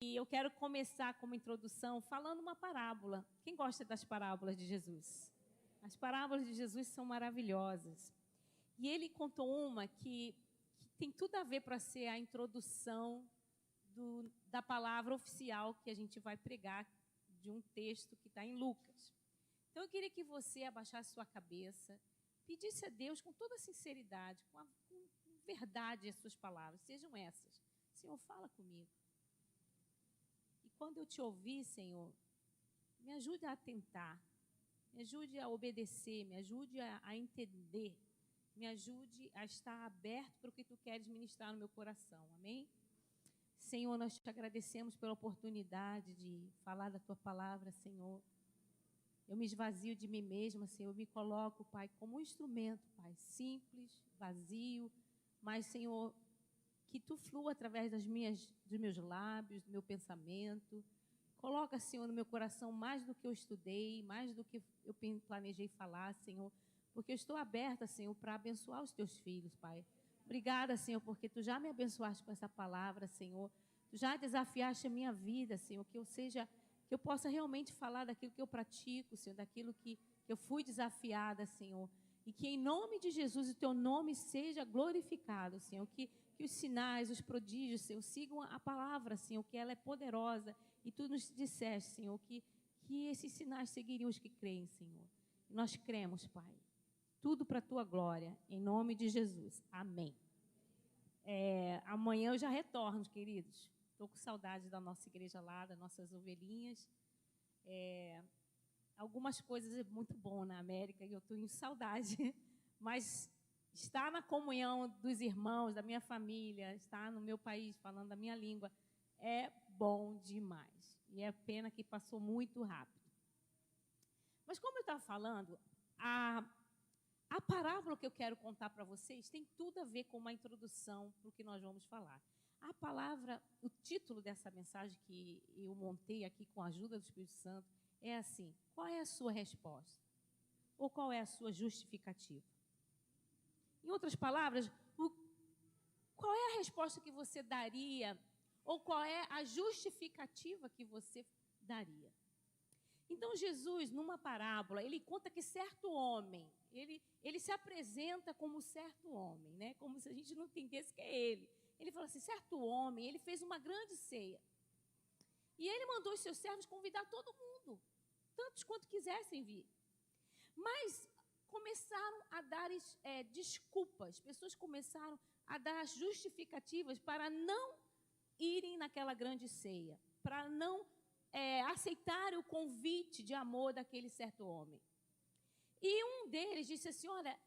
E eu quero começar como introdução falando uma parábola. Quem gosta das parábolas de Jesus? As parábolas de Jesus são maravilhosas. E ele contou uma que tem tudo a ver para ser a introdução da palavra oficial que a gente vai pregar de um texto que está em Lucas. Então eu queria que você abaixasse sua cabeça, pedisse a Deus com toda sinceridade, com verdade as suas palavras, sejam essas. Senhor, fala comigo. E quando eu te ouvir, Senhor, me ajude a atentar, me ajude a obedecer, me ajude a entender, me ajude a estar aberto para o que Tu queres ministrar no meu coração. Amém? Senhor, nós te agradecemos pela oportunidade de falar da Tua palavra, Senhor. Eu me esvazio de mim mesma, Senhor, eu me coloco, Pai, como um instrumento, Pai, simples, vazio, mas, Senhor, que Tu flua através dos meus lábios, do meu pensamento. Coloca, Senhor, no meu coração mais do que eu estudei, mais do que eu planejei falar, Senhor, porque eu estou aberta, Senhor, para abençoar os Teus filhos, Pai. Obrigada, Senhor, porque Tu já me abençoaste com essa palavra, Senhor. Tu já desafiaste a minha vida, Senhor, que eu possa realmente falar daquilo que eu pratico, Senhor, daquilo que eu fui desafiada, Senhor. E que em nome de Jesus o Teu nome seja glorificado, Senhor, que os sinais, os prodígios, Senhor, sigam a palavra, Senhor, que ela é poderosa. E Tu nos disseste, Senhor, que esses sinais seguiriam os que creem, Senhor. E nós cremos, Pai. Tudo para a Tua glória, em nome de Jesus. Amém. Amanhã eu já retorno, queridos. Estou com saudade da nossa igreja lá, das nossas ovelhinhas. Algumas coisas é muito bom na América e eu estou em saudade, mas estar na comunhão dos irmãos, da minha família, estar no meu país falando da minha língua, é bom demais. E é pena que passou muito rápido. Mas como eu estava falando, a parábola que eu quero contar para vocês tem tudo a ver com uma introdução para o que nós vamos falar. A palavra, o título dessa mensagem que eu montei aqui com a ajuda do Espírito Santo é assim: qual é a sua resposta? Ou qual é a sua justificativa? Em outras palavras, qual é a resposta que você daria? Ou qual é a justificativa que você daria? Então, Jesus, numa parábola, ele conta que certo homem, ele se apresenta como certo homem, né? Como se a gente não entendesse que é ele. Ele fala assim, certo homem, ele fez uma grande ceia. E ele mandou os seus servos convidar todo mundo, tantos quanto quisessem vir. Mas começaram a dar desculpas, pessoas começaram a dar justificativas para não irem naquela grande ceia, para não aceitar o convite de amor daquele certo homem. E um deles disse assim, olha,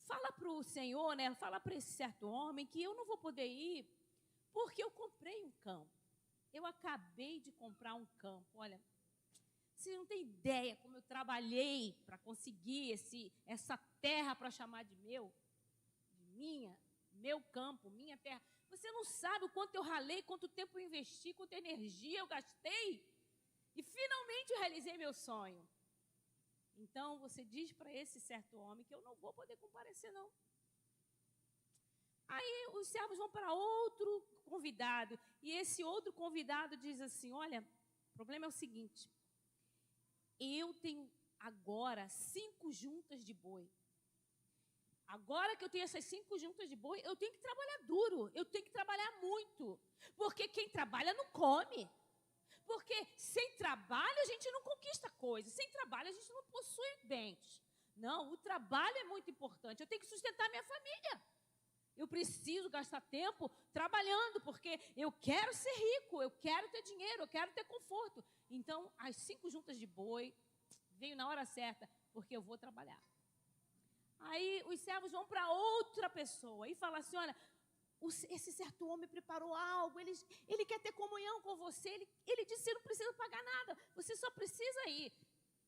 fala para o Senhor, né, fala para esse certo homem que eu não vou poder ir porque eu comprei um campo. Eu acabei de comprar um campo. Olha, você não tem ideia como eu trabalhei para conseguir essa terra para chamar de meu campo, minha terra. Você não sabe o quanto eu ralei, quanto tempo eu investi, quanta energia eu gastei. E finalmente eu realizei meu sonho. Então você diz para esse certo homem que eu não vou poder comparecer, não. Aí os servos vão para outro convidado. E esse outro convidado diz assim, olha, o problema é o seguinte. Eu tenho agora 5 juntas de boi. Agora que eu tenho essas 5 juntas de boi, eu tenho que trabalhar duro. Eu tenho que trabalhar muito. Porque quem trabalha não come. Porque sem trabalho a gente não conquista coisas. Sem trabalho a gente não possui bens. Não, o trabalho é muito importante. Eu tenho que sustentar minha família. Eu preciso gastar tempo trabalhando, porque eu quero ser rico, eu quero ter dinheiro, eu quero ter conforto. Então, as 5 juntas de boi veio na hora certa, porque eu vou trabalhar. Aí os servos vão para outra pessoa e falam assim, olha, esse certo homem preparou algo, ele quer ter comunhão com você, ele disse que você não precisa pagar nada, você só precisa ir.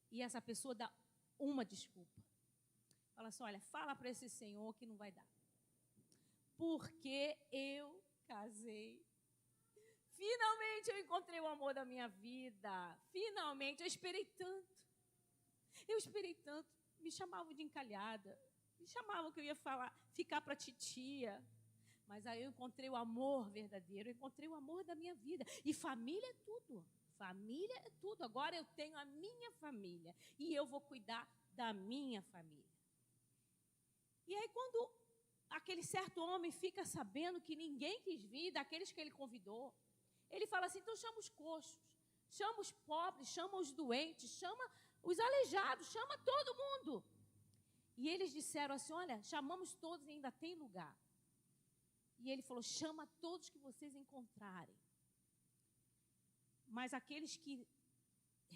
E essa pessoa dá uma desculpa. Fala assim, olha, fala para esse senhor que não vai dar. Porque eu casei. Finalmente eu encontrei o amor da minha vida. Finalmente, eu esperei tanto. Me chamavam de encalhada. Me chamavam que eu ia ficar para titia. Mas aí eu encontrei o amor verdadeiro, eu encontrei o amor da minha vida. E família é tudo. Família é tudo. Agora eu tenho a minha família e eu vou cuidar da minha família. E aí quando aquele certo homem fica sabendo que ninguém quis vir, daqueles que ele convidou, ele fala assim, então chama os coxos, chama os pobres, chama os doentes, chama os aleijados, chama todo mundo. E eles disseram assim, olha, chamamos todos e ainda tem lugar. E ele falou, chama todos que vocês encontrarem. Mas aqueles que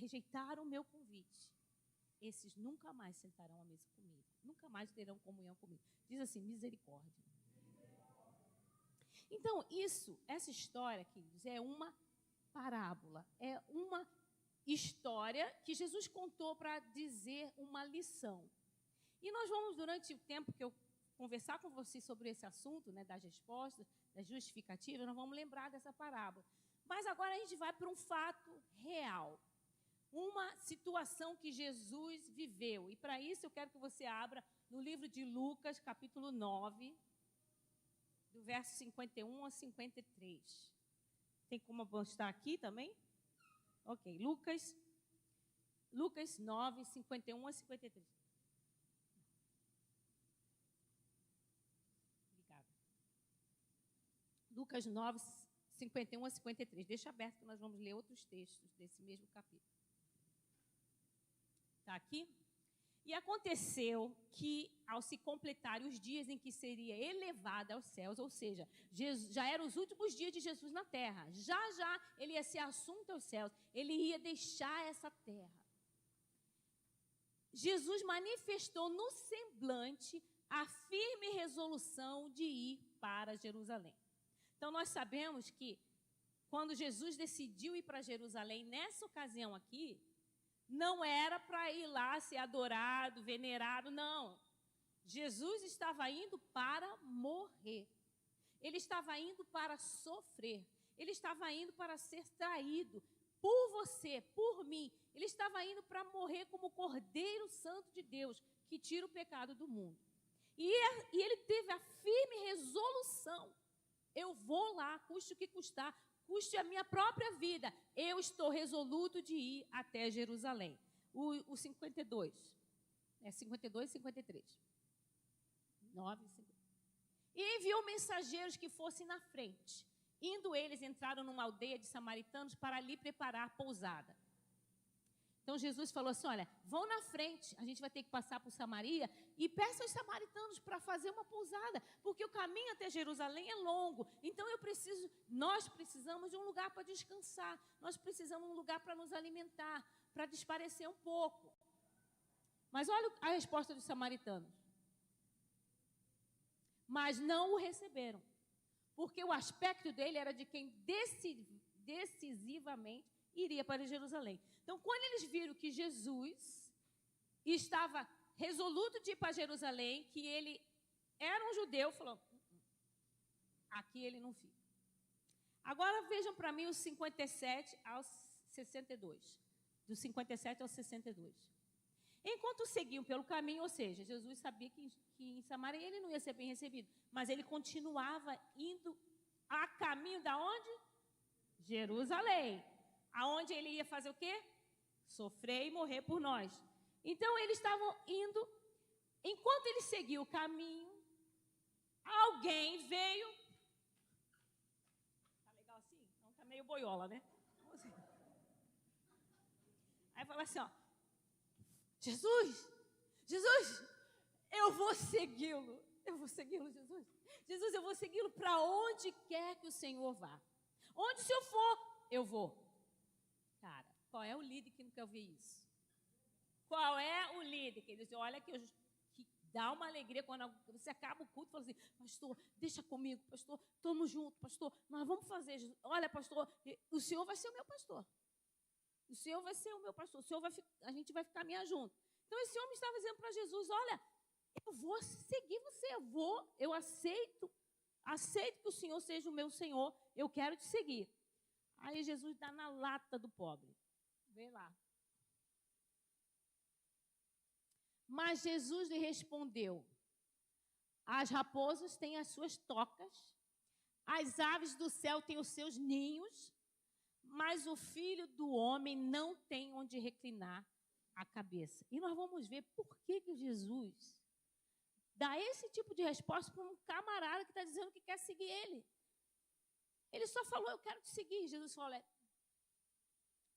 rejeitaram o meu convite, esses nunca mais sentarão à mesa comigo. Nunca mais terão comunhão comigo. Diz assim, misericórdia. Então, essa história, queridos, é uma parábola. É uma história que Jesus contou para dizer uma lição. E nós vamos, durante o tempo que eu conversar com vocês sobre esse assunto, né, das respostas, das justificativas, nós vamos lembrar dessa parábola. Mas agora a gente vai para um fato real. Uma situação que Jesus viveu. E para isso eu quero que você abra no livro de Lucas, capítulo 9, do verso 51 a 53. Tem como postar aqui também? Ok, Lucas 9, 51 a 53. Obrigada. Lucas 9, 51 a 53. Deixa aberto que nós vamos ler outros textos desse mesmo capítulo. Está aqui? E aconteceu que, ao se completarem os dias em que seria elevada aos céus, ou seja, já eram os últimos dias de Jesus na terra, já ele ia ser assunto aos céus, ele ia deixar essa terra. Jesus manifestou no semblante a firme resolução de ir para Jerusalém. Então, nós sabemos que, quando Jesus decidiu ir para Jerusalém, nessa ocasião aqui, não era para ir lá ser adorado, venerado, não. Jesus estava indo para morrer. Ele estava indo para sofrer. Ele estava indo para ser traído por você, por mim. Ele estava indo para morrer como Cordeiro Santo de Deus, que tira o pecado do mundo. E ele teve a firme resolução. Eu vou lá, custe o que custar, custe a minha própria vida. Eu estou resoluto de ir até Jerusalém. O 52. É 52 e 53. 9 e 50. E enviou mensageiros que fossem na frente. Indo eles, entraram numa aldeia de samaritanos para ali preparar pousada. Então Jesus falou assim, olha, vão na frente, a gente vai ter que passar por Samaria e peça aos samaritanos para fazer uma pousada, porque o caminho até Jerusalém é longo. Então nós precisamos de um lugar para descansar, nós precisamos de um lugar para nos alimentar, para desaparecer um pouco. Mas olha a resposta dos samaritanos. Mas não o receberam, porque o aspecto dele era de quem decisivamente iria para Jerusalém. Então, quando eles viram que Jesus estava resoluto de ir para Jerusalém, que ele era um judeu, falou, aqui ele não fica. Agora vejam para mim os 57 aos 62. Do 57 ao 62. Enquanto seguiam pelo caminho, ou seja, Jesus sabia que em Samaria ele não ia ser bem recebido, mas ele continuava indo a caminho da onde? Jerusalém. Aonde ele ia fazer o quê? Sofrer e morrer por nós. Então, eles estavam indo. Enquanto ele seguia o caminho, alguém veio. Tá legal assim? Então, tá meio boiola, né? Aí fala assim, ó. Jesus, eu vou segui-lo. Eu vou segui-lo, Jesus. Jesus, eu vou segui-lo para onde quer que o Senhor vá. Onde o Senhor for, eu vou. Cara, qual é o líder que não quer ouvir isso? Qual é o líder que diz, olha que dá uma alegria quando você acaba o culto e fala assim, pastor, deixa comigo, pastor, estamos juntos, pastor, nós vamos fazer, olha, pastor, o Senhor vai ser o meu pastor. O Senhor vai ser o meu pastor, a gente vai caminhar junto. Então esse homem estava dizendo para Jesus, olha, eu vou seguir você, eu aceito que o Senhor seja o meu Senhor, eu quero te seguir. Aí Jesus dá na lata do pobre. Vê lá. Mas Jesus lhe respondeu, as raposas têm as suas tocas As aves do céu têm os seus ninhos, mas o Filho do Homem não tem onde reclinar a cabeça. E nós vamos ver por que Jesus dá esse tipo de resposta para um camarada que está dizendo que quer seguir ele. Ele só falou, eu quero te seguir. Jesus falou,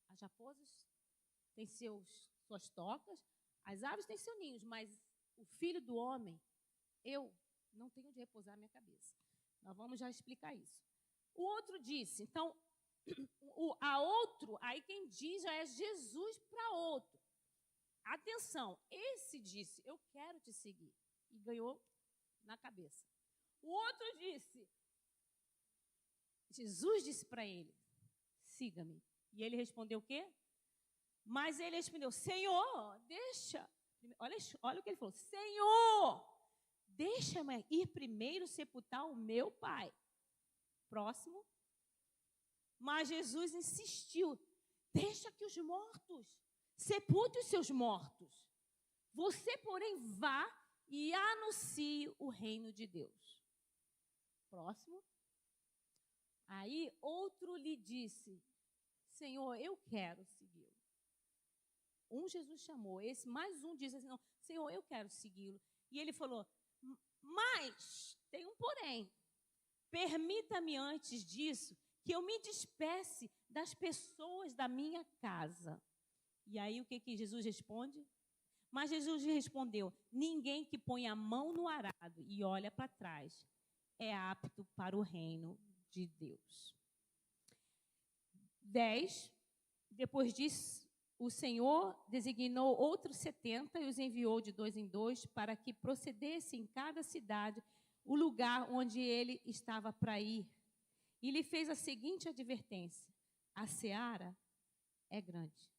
as raposas têm suas tocas, as aves têm seus ninhos, mas o Filho do Homem, eu não tenho onde repousar a minha cabeça. Nós vamos já explicar isso. O outro disse, então, aí quem diz já é Jesus para outro. Atenção, esse disse, eu quero te seguir. E ganhou na cabeça. O outro disse, Jesus disse para ele, siga-me. E ele respondeu o quê? Mas ele respondeu, Senhor, deixa. Olha o que ele falou, Senhor, deixa-me ir primeiro sepultar o meu pai. Próximo. Mas Jesus insistiu, deixa que os mortos sepultem os seus mortos. Você, porém, vá e anuncie o reino de Deus. Próximo. Aí outro lhe disse, Senhor, eu quero segui-lo. Jesus chamou, mais um disse assim, não, Senhor, eu quero segui-lo. E ele falou, mas tem um porém. Permita-me antes disso que eu me despece das pessoas da minha casa. E aí o que Jesus responde? Mas Jesus respondeu, ninguém que põe a mão no arado e olha para trás é apto para o reino de Deus. 10. Depois disso, o Senhor designou outros 70 e os enviou de 2 em 2 para que procedesse em cada cidade o lugar onde ele estava para ir. E lhe fez a seguinte advertência, a seara é grande,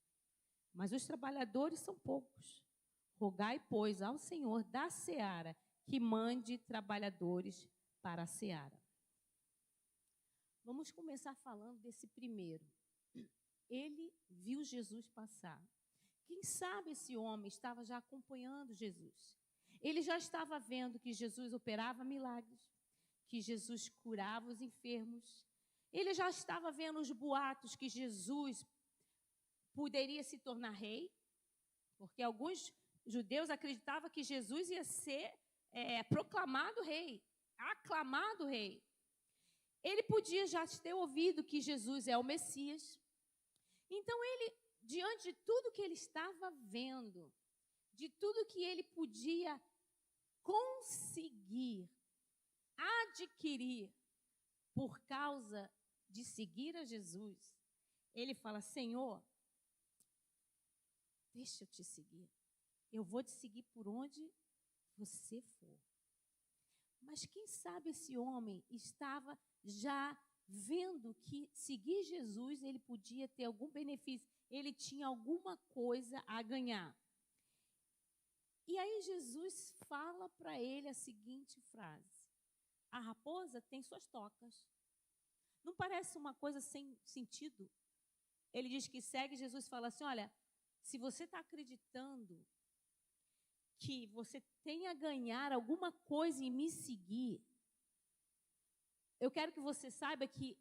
mas os trabalhadores são poucos. Rogai, pois, ao Senhor da seara que mande trabalhadores para a seara. Vamos começar falando desse primeiro. Ele viu Jesus passar. Quem sabe esse homem estava já acompanhando Jesus. Ele já estava vendo que Jesus operava milagres, que Jesus curava os enfermos. Ele já estava vendo os boatos que Jesus poderia se tornar rei, porque alguns judeus acreditavam que Jesus ia ser proclamado rei, aclamado rei. Ele podia já ter ouvido que Jesus é o Messias. Então, ele, diante de tudo que ele estava vendo, de tudo que ele podia conseguir, adquirir, por causa de seguir a Jesus, ele fala, Senhor, deixa eu te seguir. Eu vou te seguir por onde você for. Mas quem sabe esse homem estava já vendo que seguir Jesus, ele podia ter algum benefício, ele tinha alguma coisa a ganhar. E aí Jesus fala para ele a seguinte frase, a raposa tem suas tocas. Não parece uma coisa sem sentido? Ele diz que segue, Jesus fala assim, olha, se você está acreditando que você tem a ganhar alguma coisa em me seguir, eu quero que você saiba que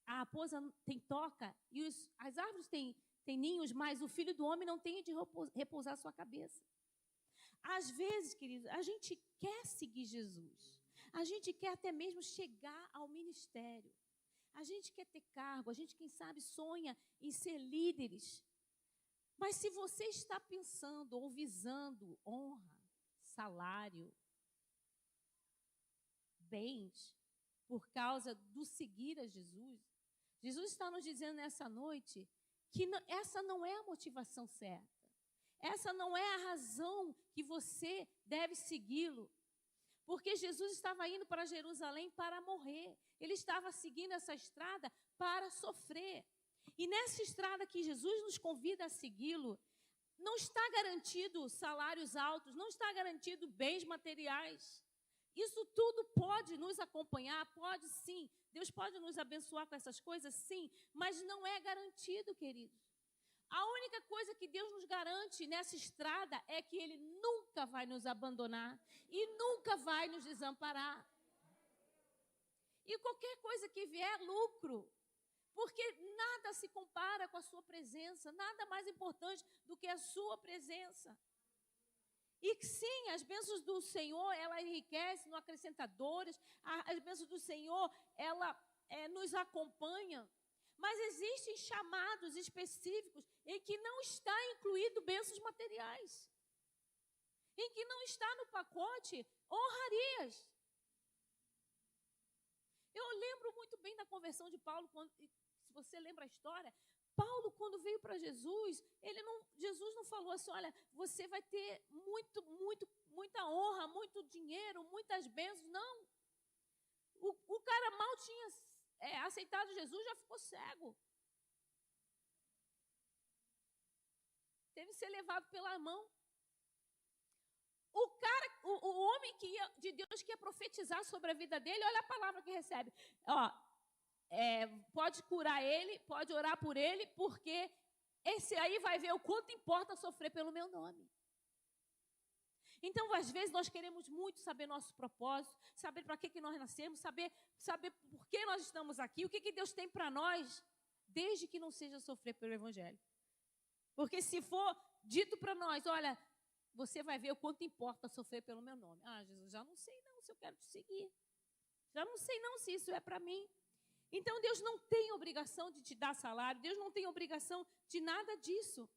a raposa tem toca e as árvores têm ninhos, mas o Filho do Homem não tem de repousar a sua cabeça. Às vezes, queridos, a gente quer seguir Jesus. A gente quer até mesmo chegar ao ministério. A gente quer ter cargo, a gente, quem sabe, sonha em ser líderes. Mas se você está pensando ou visando honra, salário, bens, por causa do seguir a Jesus, Jesus está nos dizendo nessa noite que essa não é a motivação certa. Essa não é a razão que você deve segui-lo. Porque Jesus estava indo para Jerusalém para morrer. Ele estava seguindo essa estrada para sofrer. E nessa estrada que Jesus nos convida a segui-lo, não está garantido salários altos, não está garantido bens materiais. Isso tudo pode nos acompanhar, pode sim. Deus pode nos abençoar com essas coisas, sim, mas não é garantido, queridos. A única coisa que Deus nos garante nessa estrada é que Ele nunca vai nos abandonar e nunca vai nos desamparar. E qualquer coisa que vier é lucro. Porque nada se compara com a sua presença. Nada mais importante do que a sua presença. E sim, as bênçãos do Senhor, ela enriquece, não acrescenta dores. As bênçãos do Senhor, ela nos acompanha. Mas existem chamados específicos em que não está incluído bênçãos materiais. Em que não está no pacote honrarias. Eu lembro muito bem da conversão de Paulo, se você lembra a história, Paulo, quando veio para Jesus, Jesus não falou assim, olha, você vai ter muita honra, muito dinheiro, muitas bênçãos. Não. O cara mal tinha aceitado Jesus, já ficou cego. Teve que ser levado pela mão. O homem de Deus que ia profetizar sobre a vida dele, olha a palavra que recebe. Pode curar ele, pode orar por ele, porque esse aí vai ver o quanto importa sofrer pelo meu nome. Então, às vezes, nós queremos muito saber nosso propósito, saber para que nós nascemos, saber por que nós estamos aqui, o que Deus tem para nós, desde que não seja sofrer pelo Evangelho. Porque se for dito para nós, olha, você vai ver o quanto importa sofrer pelo meu nome. Ah, Jesus, já não sei não se eu quero te seguir. Já não sei não se isso é para mim. Então, Deus não tem obrigação de te dar salário, Deus não tem obrigação de nada disso.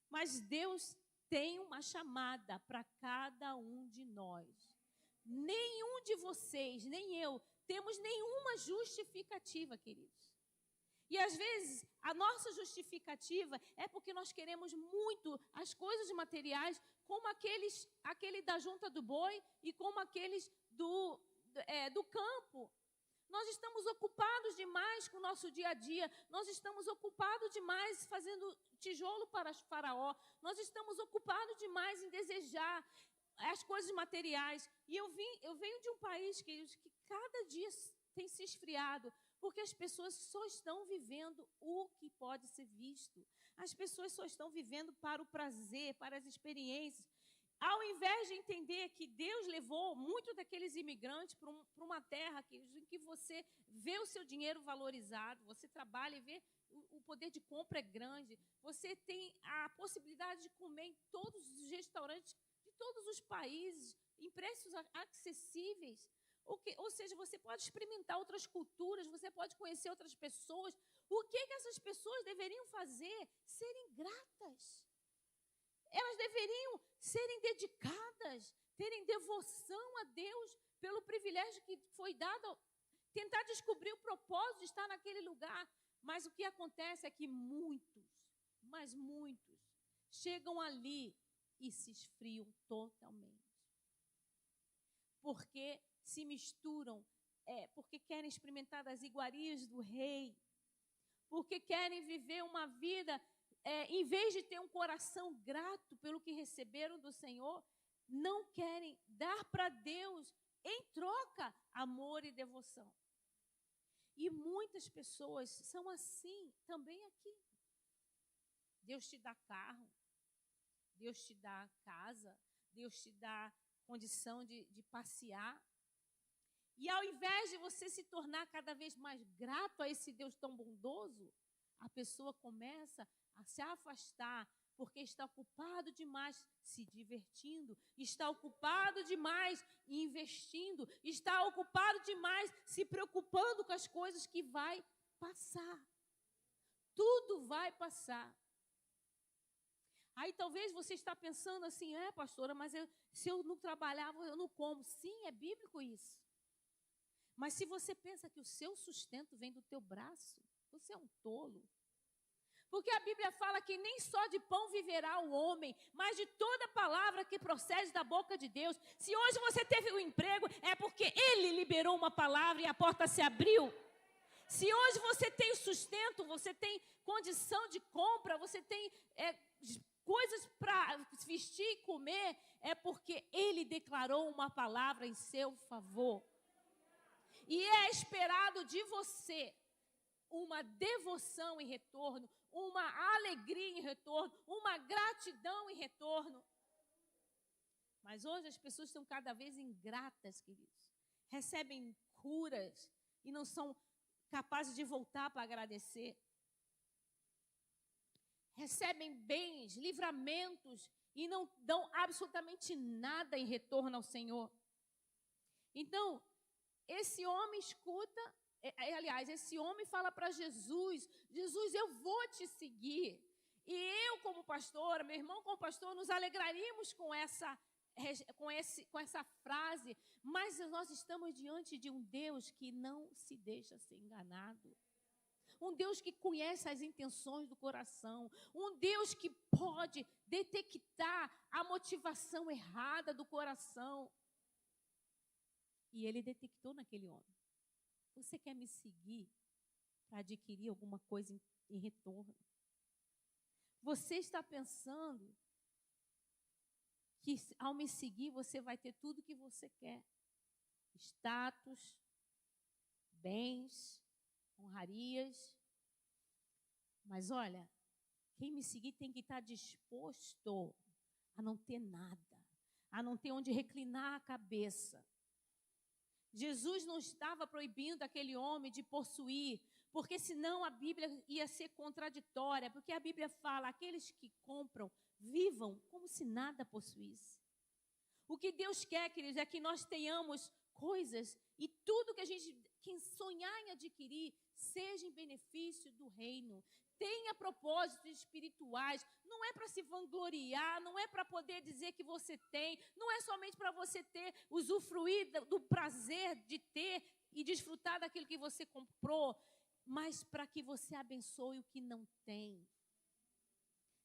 Mas Deus tem uma chamada para cada um de nós. Nenhum de vocês, nem eu, temos nenhuma justificativa, queridos. E às vezes a nossa justificativa é porque nós queremos muito as coisas materiais, como aquele da junta do boi e como aqueles do campo. Nós estamos ocupados demais com o nosso dia a dia. Nós estamos ocupados demais fazendo tijolo para Faraó. Nós estamos ocupados demais em desejar as coisas materiais. E eu venho de um país, queridos, que cada dia tem se esfriado, porque as pessoas só estão vivendo o que pode ser visto. As pessoas só estão vivendo para o prazer, para as experiências. Ao invés de entender que Deus levou muito daqueles imigrantes para uma terra em que você vê o seu dinheiro valorizado, você trabalha e vê o poder de compra é grande, você tem a possibilidade de comer em todos os restaurantes de todos os países, em preços acessíveis. Ou seja, você pode experimentar outras culturas, você pode conhecer outras pessoas. O que essas pessoas deveriam fazer? Serem gratas. Elas deveriam serem dedicadas, terem devoção a Deus pelo privilégio que foi dado, tentar descobrir o propósito de estar naquele lugar. Mas o que acontece é que muitos chegam ali e se esfriam totalmente. Porque se misturam, porque querem experimentar as iguarias do rei, porque querem viver uma vida... em vez de ter um coração grato pelo que receberam do Senhor, não querem dar para Deus, em troca, amor e devoção. E muitas pessoas são assim também aqui. Deus te dá carro, Deus te dá casa, Deus te dá condição de passear. E ao invés de você se tornar cada vez mais grato a esse Deus tão bondoso, a pessoa começa a se afastar, porque está ocupado demais se divertindo, está ocupado demais investindo, está ocupado demais se preocupando com as coisas que vai passar. Tudo vai passar. Aí talvez você está pensando assim, pastora, mas se eu não trabalhar, eu não como. Sim, é bíblico isso. Mas se você pensa que o seu sustento vem do teu braço, você é um tolo. Porque a Bíblia fala que nem só de pão viverá o homem, mas de toda palavra que procede da boca de Deus. Se hoje você teve um emprego, é porque Ele liberou uma palavra e a porta se abriu. Se hoje você tem o sustento, você tem condição de compra, você tem coisas para vestir e comer, é porque Ele declarou uma palavra em seu favor. E é esperado de você uma devoção em retorno, uma alegria em retorno, uma gratidão em retorno. Mas hoje as pessoas estão cada vez ingratas, queridos. Recebem curas e não são capazes de voltar para agradecer. Recebem bens, livramentos e não dão absolutamente nada em retorno ao Senhor. Então, esse homem escuta, aliás, esse homem fala para Jesus: Jesus, eu vou te seguir. E eu, como pastora, meu irmão como pastor, nos alegraríamos com essa frase, mas nós estamos diante de um Deus que não se deixa ser enganado. Um Deus que conhece as intenções do coração. Um Deus que pode detectar a motivação errada do coração. E ele detectou naquele homem. Você quer me seguir para adquirir alguma coisa em retorno? Você está pensando que ao me seguir você vai ter tudo o que você quer? Status, bens, honrarias. Mas olha, quem me seguir tem que estar disposto a não ter nada, a não ter onde reclinar a cabeça. Jesus não estava proibindo aquele homem de possuir, porque senão a Bíblia ia ser contraditória, porque a Bíblia fala: aqueles que compram, vivam como se nada possuísse. O que Deus quer, queridos, é que nós tenhamos coisas e tudo que a gente sonhar em adquirir seja em benefício do reino. Tenha propósitos espirituais, não é para se vangloriar, não é para poder dizer que você tem, não é somente para você ter, usufruir do prazer de ter e desfrutar daquilo que você comprou, mas para que você abençoe o que não tem.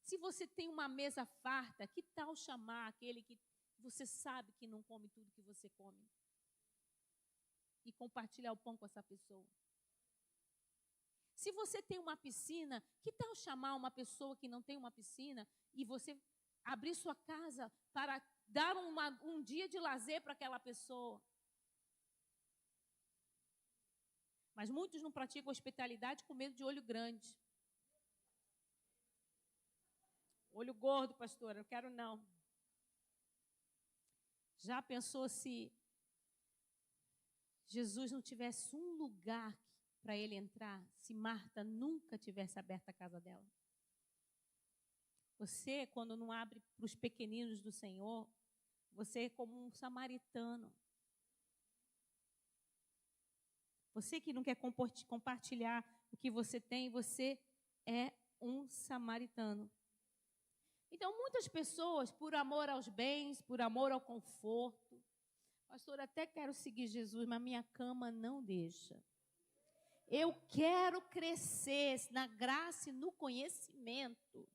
Se você tem uma mesa farta, que tal chamar aquele que você sabe que não come tudo que você come? E compartilhar o pão com essa pessoa. Se você tem uma piscina, que tal chamar uma pessoa que não tem uma piscina e você abrir sua casa para dar um dia de lazer para aquela pessoa? Mas muitos não praticam hospitalidade com medo de olho grande. Olho gordo, pastora, eu quero não. Já pensou se Jesus não tivesse um lugar para ele entrar, se Marta nunca tivesse aberto a casa dela? Você, quando não abre para os pequeninos do Senhor, você é como um samaritano. Você que não quer compartilhar o que você tem, você é um samaritano. Então, muitas pessoas, por amor aos bens, por amor ao conforto, pastor, até quero seguir Jesus, mas minha cama não deixa. Eu quero crescer na graça e no conhecimento,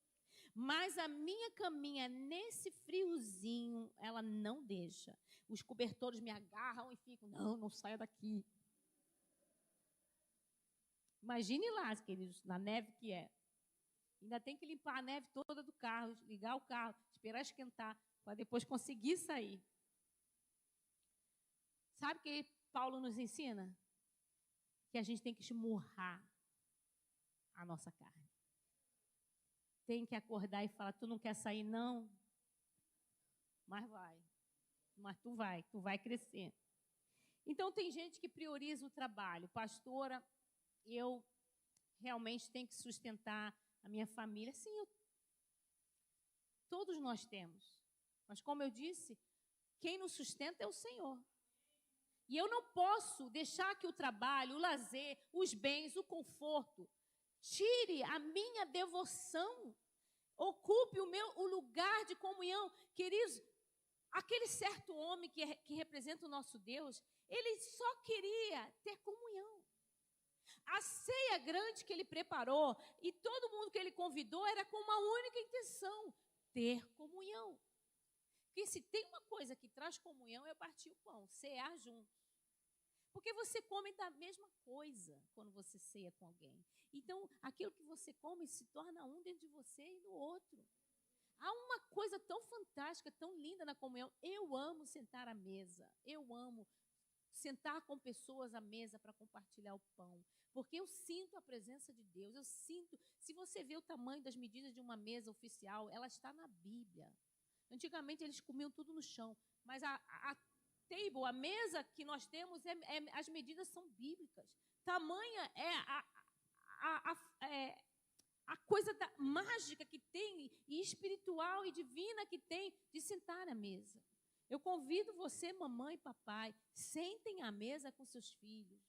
mas a minha caminha nesse friozinho, ela não deixa. Os cobertores me agarram e ficam, não saia daqui. Imagine lá, queridos, na neve que é. Ainda tem que limpar a neve toda do carro, ligar o carro, esperar esquentar, para depois conseguir sair. Sabe o que Paulo nos ensina? Que a gente tem que esmurrar a nossa carne. Tem que acordar e falar: tu não quer sair, não? Mas vai. Mas tu vai crescer. Então, tem gente que prioriza o trabalho. Pastora, eu realmente tenho que sustentar a minha família. Sim, todos nós temos. Mas, como eu disse, quem nos sustenta é o Senhor. E eu não posso deixar que o trabalho, o lazer, os bens, o conforto, tire a minha devoção, ocupe o lugar de comunhão. Queridos, aquele certo homem que representa o nosso Deus, ele só queria ter comunhão. A ceia grande que ele preparou e todo mundo que ele convidou era com uma única intenção: ter comunhão. Porque se tem uma coisa que traz comunhão é partir o pão, cear juntos. Porque você come da mesma coisa quando você ceia com alguém. Então, aquilo que você come se torna um dentro de você e no outro. Há uma coisa tão fantástica, tão linda na comunhão. Eu amo sentar à mesa. Eu amo sentar com pessoas à mesa para compartilhar o pão. Porque eu sinto a presença de Deus. Eu sinto. Se você vê o tamanho das medidas de uma mesa oficial, ela está na Bíblia. Antigamente eles comiam tudo no chão. Mas table, a mesa que nós temos, as medidas são bíblicas. Tamanha é a coisa mágica que tem, e espiritual e divina que tem, de sentar à mesa. Eu convido você, mamãe e papai, sentem à mesa com seus filhos.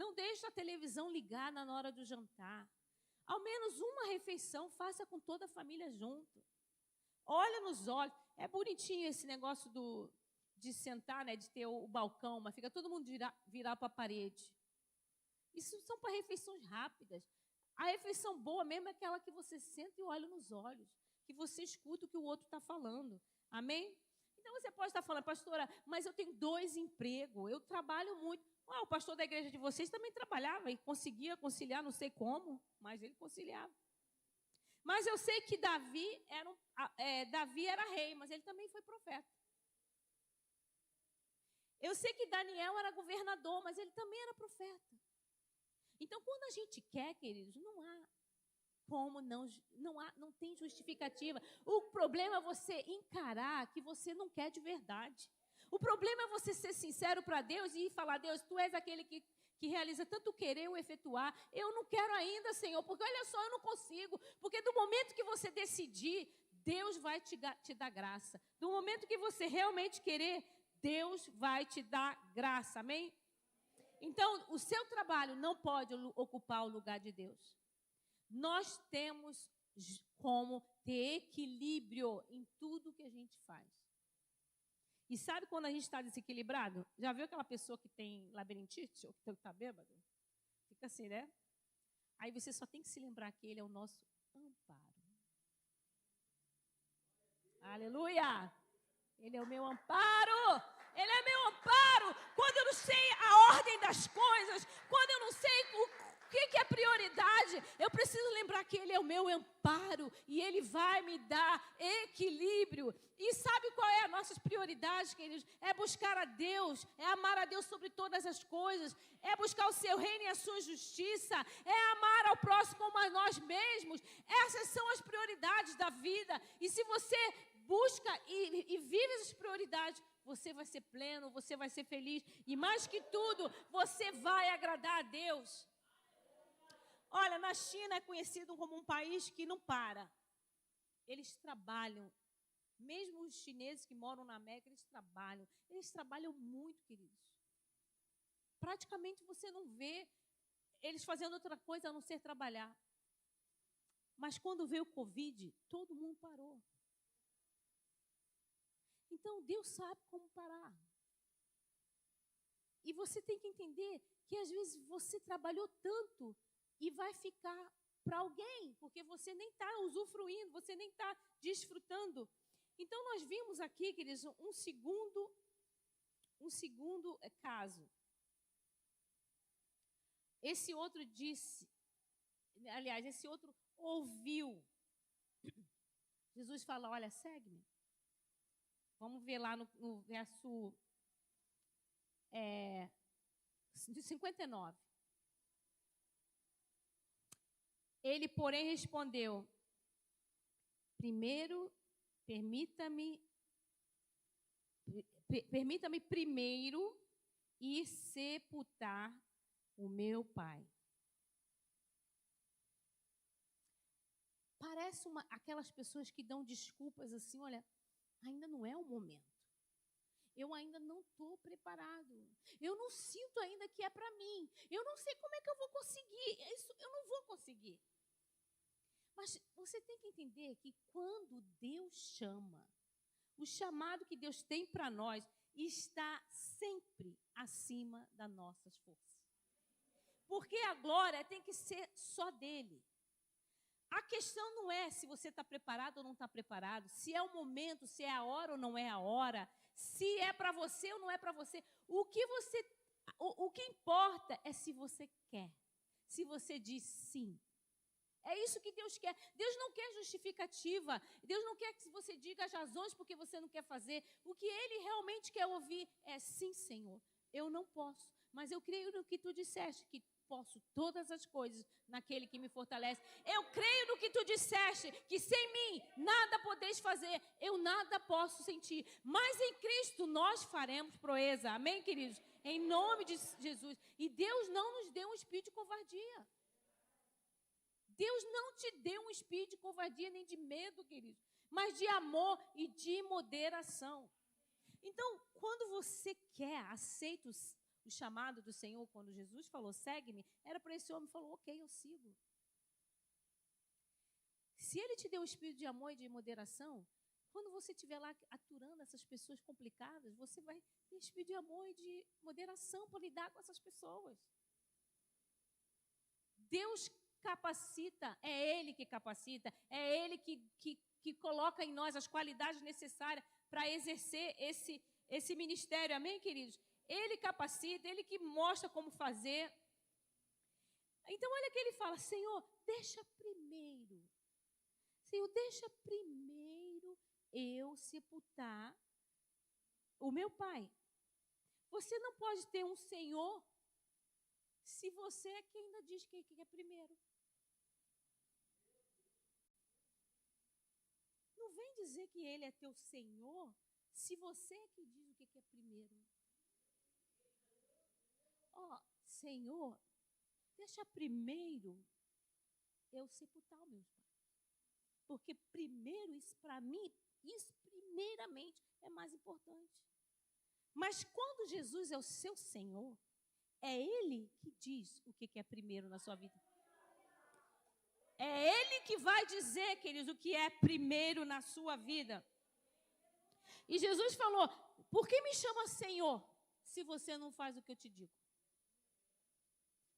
Não deixe a televisão ligada na hora do jantar. Ao menos uma refeição, faça com toda a família junto. Olha nos olhos. É bonitinho esse negócio de sentar, né, de ter o balcão, mas fica todo mundo virar para a parede. Isso são para refeições rápidas. A refeição boa mesmo é aquela que você senta e olha nos olhos, que você escuta o que o outro está falando. Amém? Então você pode estar falando, pastora, mas eu tenho 2 empregos, eu trabalho muito. O pastor da igreja de vocês também trabalhava e conseguia conciliar, não sei como, mas ele conciliava. Mas eu sei que Davi era rei, mas ele também foi profeta. Eu sei que Daniel era governador, mas ele também era profeta. Então, quando a gente quer, queridos, não há como, não tem justificativa. O problema é você encarar que você não quer de verdade. O problema é você ser sincero para Deus e falar, Deus, Tu és aquele que realiza tanto querer ou efetuar. Eu não quero ainda, Senhor, porque olha só, eu não consigo. Porque do momento que você decidir, Deus vai te dar graça. Do momento que você realmente querer, Deus vai te dar graça. Amém? Então, o seu trabalho não pode ocupar o lugar de Deus. Nós temos como ter equilíbrio em tudo que a gente faz. E sabe quando a gente está desequilibrado? Já viu aquela pessoa que tem labirintite ou que está bêbado? Fica assim, né? Aí você só tem que se lembrar que Ele é o nosso amparo. Aleluia! Ele é o meu amparo! Ele é meu amparo! Quando eu não sei a ordem das coisas, quando eu não sei o que é prioridade, eu preciso lembrar que Ele é o meu amparo e Ele vai me dar equilíbrio. E sabe qual é as nossas prioridades, queridos? É buscar a Deus, é amar a Deus sobre todas as coisas, é buscar o seu reino e a sua justiça, é amar ao próximo como a nós mesmos. Essas são as prioridades da vida. E se você busca e vive essas prioridades, você vai ser pleno, você vai ser feliz. E mais que tudo, você vai agradar a Deus. Olha, na China é conhecido como um país que não para. Eles trabalham. Mesmo os chineses que moram na América, eles trabalham muito, queridos. Praticamente você não vê eles fazendo outra coisa a não ser trabalhar. Mas quando veio o Covid, todo mundo parou. Então, Deus sabe como parar. E você tem que entender que às vezes você trabalhou tanto e vai ficar para alguém, porque você nem está usufruindo, você nem está desfrutando. Então, nós vimos aqui, queridos, um segundo caso. Esse outro ouviu. Jesus fala, olha, segue-me. Vamos ver lá no verso 59. Ele, porém, respondeu, permita-me primeiro ir sepultar o meu pai. Parece aquelas pessoas que dão desculpas assim, olha, ainda não é o momento. Eu ainda não estou preparado. Eu não sinto ainda que é para mim. Eu não sei como é que eu vou conseguir. Isso eu não vou conseguir. Mas você tem que entender que quando Deus chama, o chamado que Deus tem para nós está sempre acima das nossas forças. Porque a glória tem que ser só dele. A questão não é se você está preparado ou não está preparado, se é o momento, se é a hora ou não é a hora, se é para você ou não é para você. O que importa é se você quer, se você diz sim. É isso que Deus quer. Deus não quer justificativa. Deus não quer que você diga as razões porque você não quer fazer. O que Ele realmente quer ouvir é sim, Senhor, eu não posso, mas eu creio no que Tu disseste, que posso todas as coisas naquele que me fortalece. Eu creio no que Tu disseste que sem mim nada podeis fazer, eu nada posso sentir. Mas em Cristo nós faremos proeza. Amém, queridos? Em nome de Jesus. E Deus não nos deu um espírito de covardia. Deus não te deu um espírito de covardia nem de medo, queridos, mas de amor e de moderação. Então, quando você aceita o chamado do Senhor, quando Jesus falou, segue-me, era para esse homem, falou, ok, eu sigo. Se ele te deu o espírito de amor e de moderação, quando você estiver lá aturando essas pessoas complicadas, você vai ter espírito de amor e de moderação para lidar com essas pessoas. Deus capacita, é Ele que capacita, é Ele que coloca em nós as qualidades necessárias para exercer esse ministério, amém, queridos? Ele capacita, Ele que mostra como fazer. Então, olha que ele fala, Senhor, deixa primeiro eu sepultar o meu pai. Você não pode ter um Senhor se você é quem ainda diz que é primeiro. Não vem dizer que ele é teu Senhor se você é que diz o que é primeiro. Senhor, deixa primeiro eu sepultar o meu pai. Porque primeiro, isso para mim, isso primeiramente é mais importante. Mas quando Jesus é o seu Senhor, é Ele que diz o que é primeiro na sua vida. É Ele que vai dizer, queridos, o que é primeiro na sua vida. E Jesus falou, por que me chama Senhor, se você não faz o que eu te digo?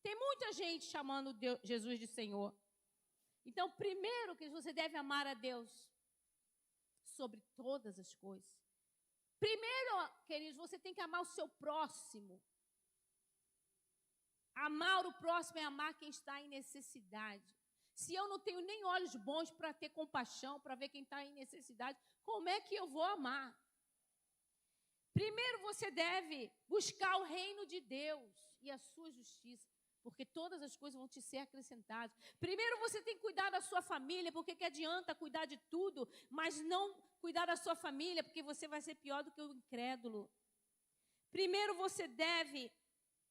Tem muita gente chamando Jesus de Senhor. Então, primeiro que você deve amar a Deus sobre todas as coisas. Primeiro, queridos, você tem que amar o seu próximo. Amar o próximo é amar quem está em necessidade. Se eu não tenho nem olhos bons para ter compaixão, para ver quem está em necessidade, como é que eu vou amar? Primeiro você deve buscar o reino de Deus e a sua justiça, porque todas as coisas vão te ser acrescentadas. Primeiro você tem que cuidar da sua família, porque que adianta cuidar de tudo, mas não cuidar da sua família, porque você vai ser pior do que o incrédulo. Primeiro você deve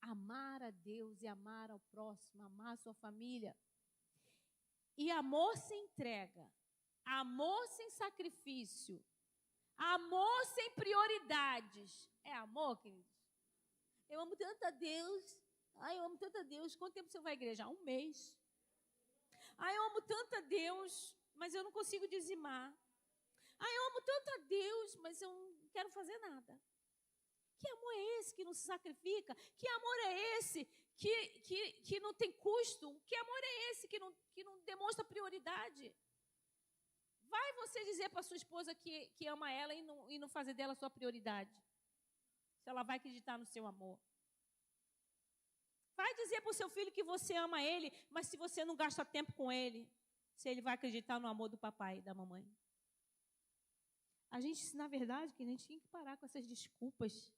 amar a Deus e amar ao próximo, amar a sua família. E amor sem entrega, amor sem sacrifício, amor sem prioridades. É amor, queridos? Eu amo tanto a Deus. Ai, eu amo tanto a Deus. Quanto tempo você vai à igreja? 1 mês. Ai, eu amo tanto a Deus, mas eu não consigo dizimar. Ai, eu amo tanto a Deus, mas eu não quero fazer nada. Que amor é esse que não se sacrifica? Que amor é esse que não tem custo? Que amor é esse que não demonstra prioridade? Vai você dizer para sua esposa que ama ela e não fazer dela sua prioridade? Se ela vai acreditar no seu amor. Vai dizer para o seu filho que você ama ele, mas se você não gasta tempo com ele, se ele vai acreditar no amor do papai e da mamãe. A gente, na verdade, que a gente tinha que parar com essas desculpas.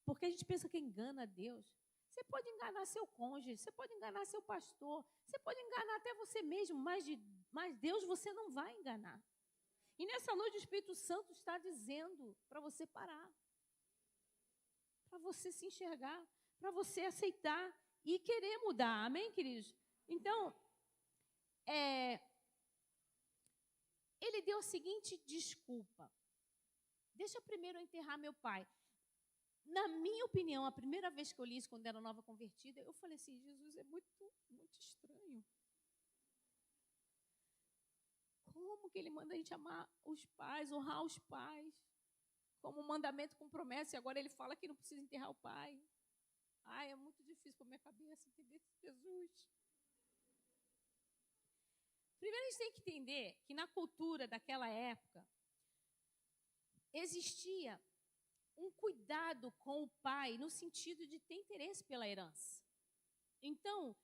Porque a gente pensa que engana a Deus. Você pode enganar seu cônjuge, você pode enganar seu pastor, você pode enganar até você mesmo, mas Deus você não vai enganar. E nessa noite o Espírito Santo está dizendo para você parar. Para você se enxergar, para você aceitar e querer mudar. Amém, queridos? Então, ele deu a seguinte desculpa. Deixa primeiro eu enterrar meu pai. Na minha opinião, a primeira vez que eu li isso, quando era nova convertida, eu falei assim, Jesus, é muito, muito estranho. Como que ele manda a gente amar os pais, honrar os pais, como um mandamento com promessa, e agora ele fala que não precisa enterrar o pai. Ai, é muito difícil para minha cabeça entender Jesus. Primeiro a gente tem que entender que na cultura daquela época, existia um cuidado com o pai no sentido de ter interesse pela herança. Então,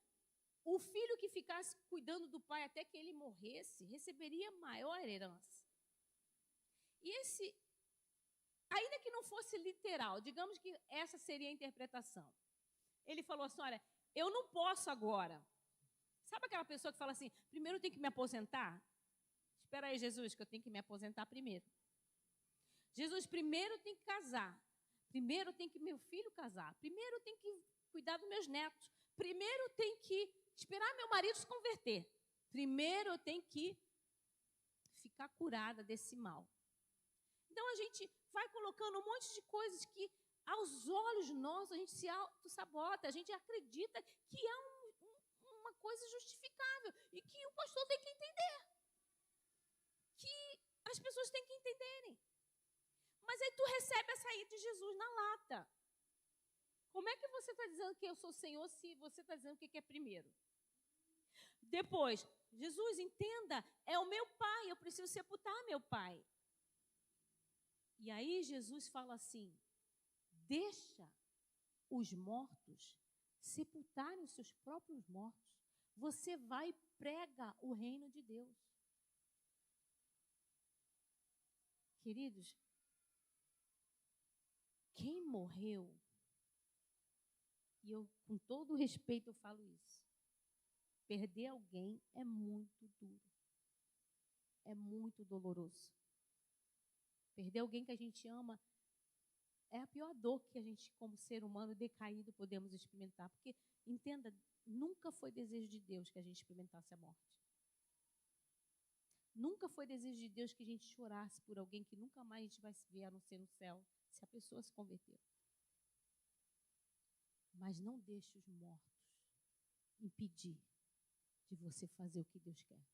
o filho que ficasse cuidando do pai até que ele morresse, receberia maior herança. E ainda que não fosse literal, digamos que essa seria a interpretação. Ele falou assim, olha, eu não posso agora Sabe aquela pessoa que fala assim, primeiro eu tenho que me aposentar? Espera aí, Jesus, que eu tenho que me aposentar primeiro. Jesus, primeiro tem que casar. Primeiro tem que meu filho casar. Primeiro tem que cuidar dos meus netos. Primeiro tem que esperar meu marido se converter. Primeiro eu tenho que ficar curada desse mal. Então a gente vai colocando um monte de coisas que aos olhos nossos a gente se auto-sabota. A gente acredita que é uma coisa justificável e que o pastor tem que entender. Que as pessoas têm que entenderem. Mas aí tu recebe a saída de Jesus na lata. Como é que você está dizendo que eu sou Senhor se você está dizendo o que é primeiro? Depois, Jesus, entenda, é o meu pai, eu preciso sepultar meu pai. E aí Jesus fala assim, deixa os mortos sepultarem os seus próprios mortos. Você vai e prega o reino de Deus. Queridos, quem morreu, e eu com todo respeito eu falo isso, perder alguém é muito duro, é muito doloroso. Perder alguém que a gente ama é a pior dor que a gente, como ser humano decaído, podemos experimentar. Porque, entenda, nunca foi desejo de Deus que a gente experimentasse a morte. Nunca foi desejo de Deus que a gente chorasse por alguém que nunca mais a gente vai se ver a não ser no céu, se a pessoa se converter. Mas não deixe os mortos impedir de você fazer o que Deus quer.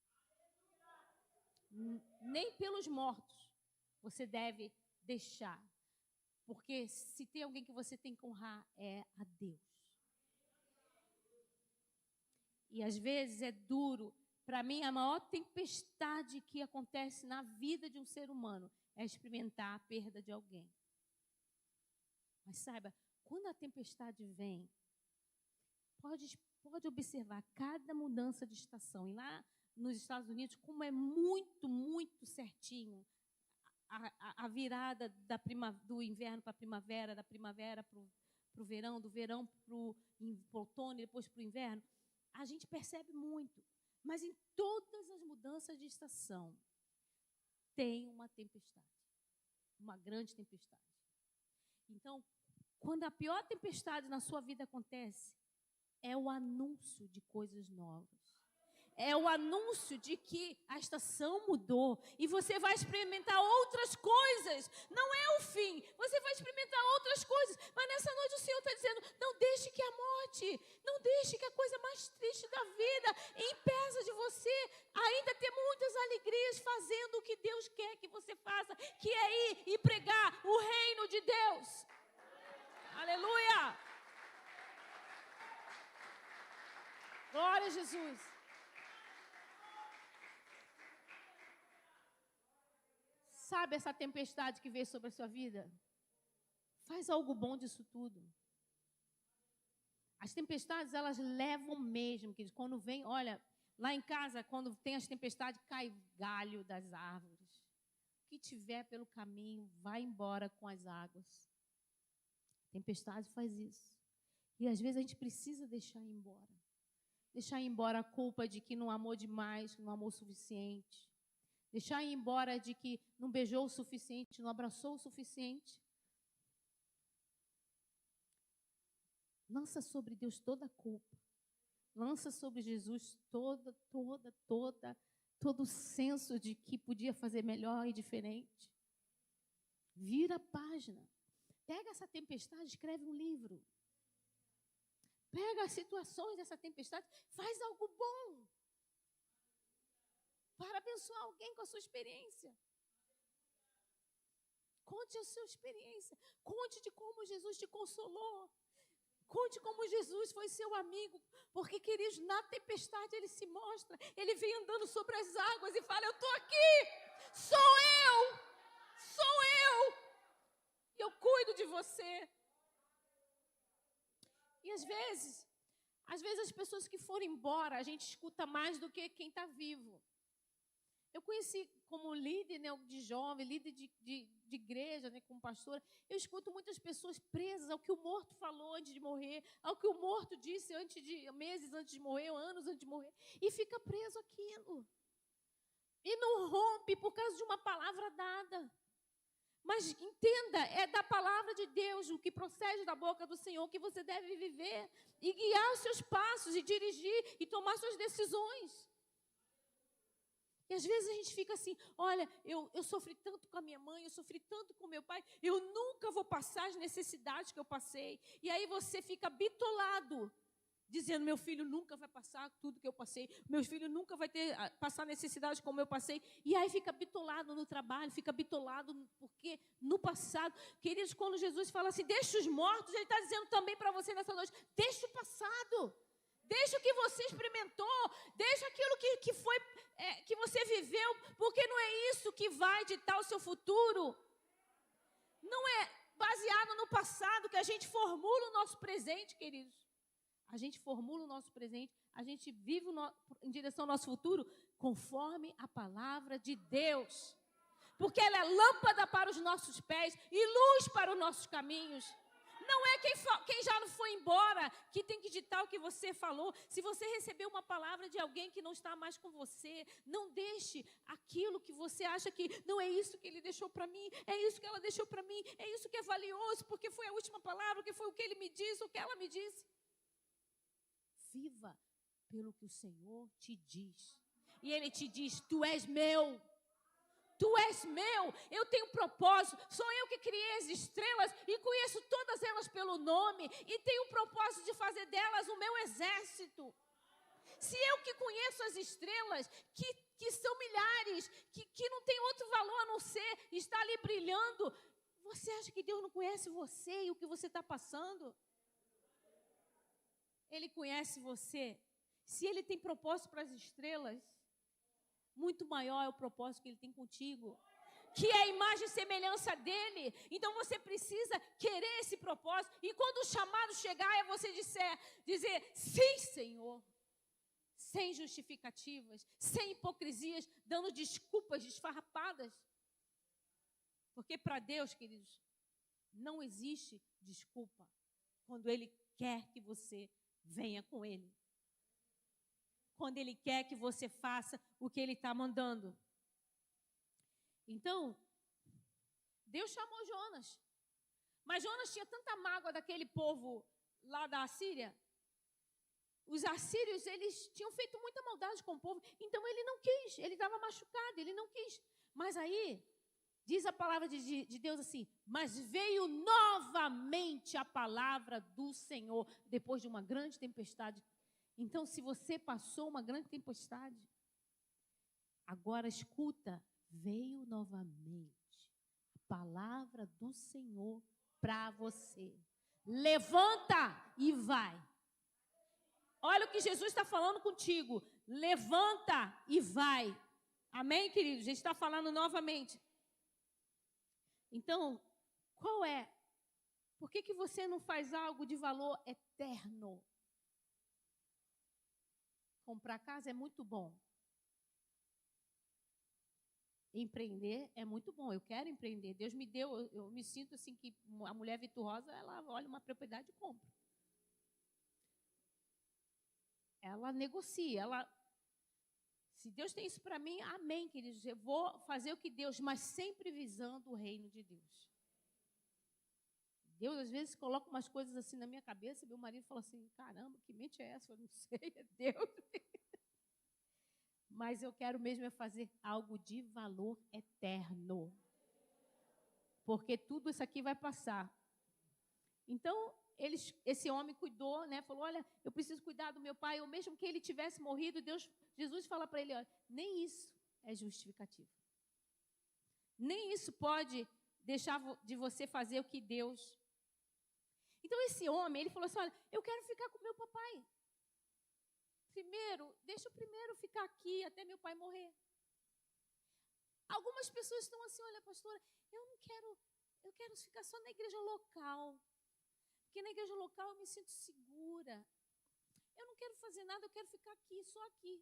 Nem pelos mortos você deve deixar. Porque se tem alguém que você tem que honrar, é a Deus. E às vezes é duro. Para mim, a maior tempestade que acontece na vida de um ser humano é experimentar a perda de alguém. Mas saiba, quando a tempestade vem, pode observar cada mudança de estação. E lá nos Estados Unidos, como é muito, muito certinho a virada do inverno para a primavera, da primavera para o verão, do verão para o outono e depois para o inverno, a gente percebe muito. Mas em todas as mudanças de estação, tem uma tempestade, uma grande tempestade. Então, quando a pior tempestade na sua vida acontece, é o anúncio de coisas novas. É o anúncio de que a estação mudou e você vai experimentar outras coisas. Não é o fim, você vai experimentar outras coisas. Mas nessa noite o Senhor está dizendo, não deixe que a morte, não deixe que a coisa mais triste da vida impeça de você ainda ter muitas alegrias fazendo o que Deus quer que você faça, que é ir e pregar o reino de Deus. Aleluia! Glória a Jesus. Sabe essa tempestade que veio sobre a sua vida? Faz algo bom disso tudo. As tempestades, elas levam mesmo, queridos. Quando vem, olha, lá em casa, quando tem as tempestades, cai galho das árvores. O que tiver pelo caminho, vai embora com as águas. A tempestade faz isso. E às vezes a gente precisa deixar ir embora. Deixar ir embora a culpa de que não amou demais, que não amou o suficiente. Deixar ir embora de que não beijou o suficiente, não abraçou o suficiente. Lança sobre Deus toda a culpa. Lança sobre Jesus todo o senso de que podia fazer melhor e diferente. Vira a página. Pega essa tempestade, escreve um livro. Pega as situações dessa tempestade, faz algo bom. Para abençoar alguém com a sua experiência. Conte a sua experiência. Conte de como Jesus te consolou. Conte como Jesus foi seu amigo. Porque, queridos, na tempestade ele se mostra. Ele vem andando sobre as águas e fala, eu estou aqui. Sou eu. E eu cuido de você. E às vezes as pessoas que foram embora, a gente escuta mais do que quem está vivo. Eu conheci como líder, né, de jovem, líder de igreja, né, como pastora, eu escuto muitas pessoas presas ao que o morto falou antes de morrer, ao que o morto disse meses antes de morrer, ou anos antes de morrer, e fica preso àquilo. E não rompe por causa de uma palavra dada. Mas entenda, é da palavra de Deus, o que procede da boca do Senhor, que você deve viver e guiar os seus passos, e dirigir, e tomar suas decisões. E às vezes a gente fica assim, olha, eu sofri tanto com a minha mãe, eu sofri tanto com meu pai, eu nunca vou passar as necessidades que eu passei. E aí você fica bitolado, dizendo, meu filho nunca vai passar tudo que eu passei, meu filho nunca vai passar necessidade como eu passei. E aí fica bitolado no trabalho, fica bitolado, porque no passado, queridos, quando Jesus fala assim, deixa os mortos, ele está dizendo também para você nessa noite, deixa o passado. Deixa o que você experimentou, deixa aquilo que foi, que você viveu, porque não é isso que vai ditar o seu futuro. Não é baseado no passado que a gente formula o nosso presente, queridos. A gente formula o nosso presente, a gente vive em direção ao nosso futuro conforme a palavra de Deus. Porque ela é lâmpada para os nossos pés e luz para os nossos caminhos. Não é quem já não foi embora que tem que ditar o que você falou. Se você recebeu uma palavra de alguém que não está mais com você, não deixe aquilo que você acha que não é isso que ele deixou para mim, é isso que ela deixou para mim, é isso que é valioso, porque foi a última palavra, que foi o que ele me disse, o que ela me disse. Viva pelo que o Senhor te diz. E Ele te diz, tu és meu. Tu és meu, eu tenho propósito, sou eu que criei as estrelas e conheço todas elas pelo nome e tenho o propósito de fazer delas o meu exército. Se eu que conheço as estrelas, que são milhares, que não tem outro valor a não ser estar ali brilhando, você acha que Deus não conhece você e o que você está passando? Ele conhece você. Se Ele tem propósito para as estrelas, muito maior é o propósito que Ele tem contigo, que é a imagem e semelhança dEle. Então você precisa querer esse propósito, e quando o chamado chegar, é você dizer, sim, Senhor, sem justificativas, sem hipocrisias, dando desculpas desfarrapadas. Porque para Deus, queridos, não existe desculpa quando Ele quer que você venha com Ele. Quando Ele quer que você faça o que Ele está mandando. Então, Deus chamou Jonas. Mas Jonas tinha tanta mágoa daquele povo lá da Assíria. Os assírios, eles tinham feito muita maldade com o povo. Então, ele não quis. Ele estava machucado, ele não quis. Mas aí, diz a palavra de Deus assim, mas veio novamente a palavra do Senhor, depois de uma grande tempestade. Então, se você passou uma grande tempestade, agora escuta, veio novamente a palavra do Senhor para você. Levanta e vai. Olha o que Jesus está falando contigo. Levanta e vai. Amém, queridos? A gente está falando novamente. Então, qual é? Por que você não faz algo de valor eterno? Comprar casa é muito bom. Empreender é muito bom. Eu quero empreender. Deus me deu, eu me sinto assim que a mulher virtuosa, ela olha uma propriedade e compra. Ela negocia, se Deus tem isso para mim, amém, queridos. Eu vou fazer o que Deus, mas sempre visando o reino de Deus. Deus, às vezes, coloca umas coisas assim na minha cabeça, meu marido fala assim, caramba, que mente é essa? Eu não sei, é Deus. Mas eu quero mesmo é fazer algo de valor eterno. Porque tudo isso aqui vai passar. Então, esse homem cuidou, né? Falou, olha, eu preciso cuidar do meu pai. Ou mesmo que ele tivesse morrido, Jesus fala para ele, olha, nem isso é justificativo. Nem isso pode deixar de você fazer o que Deus... Então, esse homem, ele falou assim, olha, eu quero ficar com meu papai. Deixa eu primeiro ficar aqui até meu pai morrer. Algumas pessoas estão assim, olha, pastora, eu quero ficar só na igreja local. Porque na igreja local eu me sinto segura. Eu não quero fazer nada, eu quero ficar aqui, só aqui,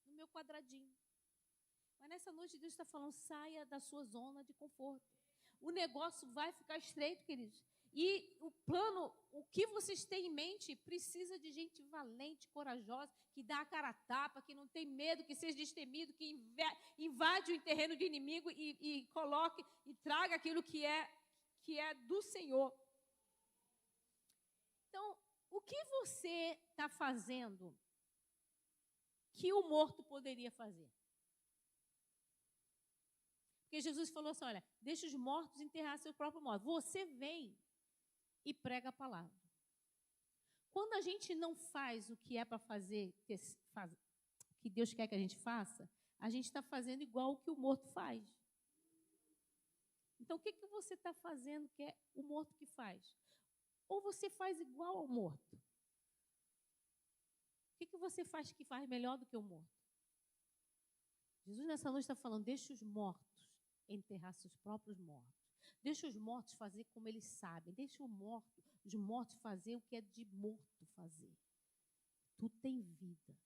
no meu quadradinho. Mas nessa noite Deus está falando, saia da sua zona de conforto. O negócio vai ficar estreito, queridos. E o plano, o que vocês têm em mente, precisa de gente valente, corajosa, que dá a cara a tapa, que não tem medo, que seja destemido, que invade o terreno do inimigo e coloque e traga aquilo que é do Senhor. Então, o que você está fazendo que o morto poderia fazer? Porque Jesus falou assim, olha, deixa os mortos enterrar seu próprio morto. Você vem e prega a palavra. Quando a gente não faz o que é para fazer, que Deus quer que a gente faça, a gente está fazendo igual o que o morto faz. Então, o que você está fazendo que é o morto que faz? Ou você faz igual ao morto? O que você faz que faz melhor do que o morto? Jesus nessa noite está falando, deixa os mortos enterrar seus próprios mortos. Deixa os mortos fazer como eles sabem. Deixa os mortos fazer o que é de morto fazer. Tu tem vida.